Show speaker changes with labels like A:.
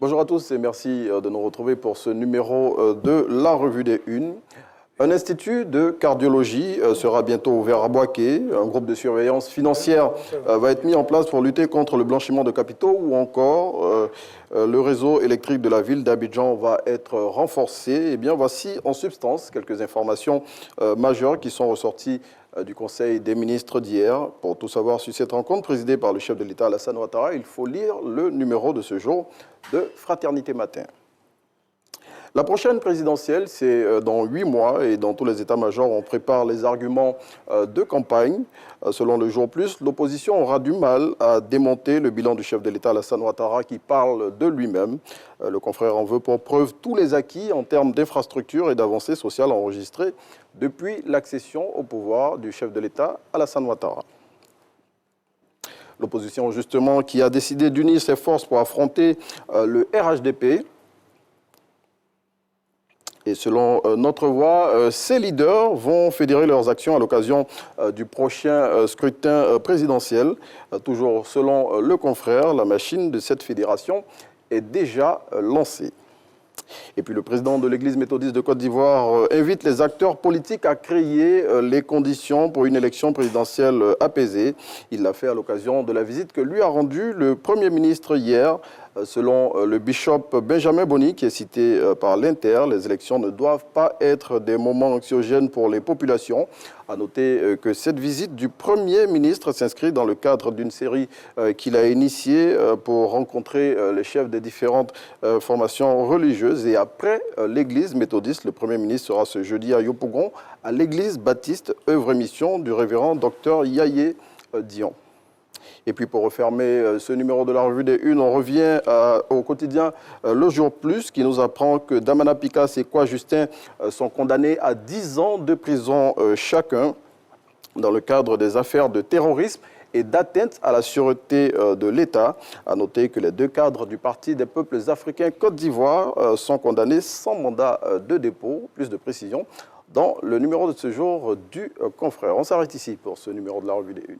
A: Bonjour à tous et merci de nous retrouver pour ce numéro de la Revue des Unes. Un institut de cardiologie sera bientôt ouvert à Boaké. Un groupe de surveillance financière va être mis en place pour lutter contre le blanchiment de capitaux ou encore le réseau électrique de la ville d'Abidjan va être renforcé. Eh bien, voici en substance quelques informations majeures qui sont ressorties du Conseil des ministres d'hier. Pour tout savoir sur cette rencontre présidée par le chef de l'État Alassane Ouattara, il faut lire le numéro de ce jour de Fraternité Matin. La prochaine présidentielle, c'est dans 8 mois et dans tous les états-majors, on prépare les arguments de campagne. Selon le Jour Plus, l'opposition aura du mal à démonter le bilan du chef de l'État Alassane Ouattara qui parle de lui-même. Le confrère en veut pour preuve tous les acquis en termes d'infrastructures et d'avancées sociales enregistrées depuis l'accession au pouvoir du chef de l'État Alassane Ouattara. L'opposition, justement, qui a décidé d'unir ses forces pour affronter le RHDP. Et selon notre voix, ces leaders vont fédérer leurs actions à l'occasion du prochain scrutin présidentiel. Toujours selon le confrère, la machine de cette fédération est déjà lancée. Et puis le président de l'Église méthodiste de Côte d'Ivoire invite les acteurs politiques à créer les conditions pour une élection présidentielle apaisée. Il l'a fait à l'occasion de la visite que lui a rendue le Premier ministre hier. Selon le bishop Benjamin Boni, qui est cité par l'Inter, les élections ne doivent pas être des moments anxiogènes pour les populations. À noter que cette visite du Premier ministre s'inscrit dans le cadre d'une série qu'il a initiée pour rencontrer les chefs des différentes formations religieuses. Et après l'Église méthodiste, le Premier ministre sera ce jeudi à Yopougon, à l'Église baptiste œuvre et mission du révérend Dr Yaye Dion. Et puis pour refermer ce numéro de la Revue des Unes, on revient au quotidien Le Jour Plus qui nous apprend que Damana Picasse et Kwa Justin sont condamnés à 10 ans de prison chacun dans le cadre des affaires de terrorisme et d'atteinte à la sûreté de l'État. À noter que les deux cadres du Parti des peuples africains Côte d'Ivoire sont condamnés sans mandat de dépôt. Plus de précisions dans le numéro de ce jour du confrère. On s'arrête ici pour ce numéro de la Revue des Unes.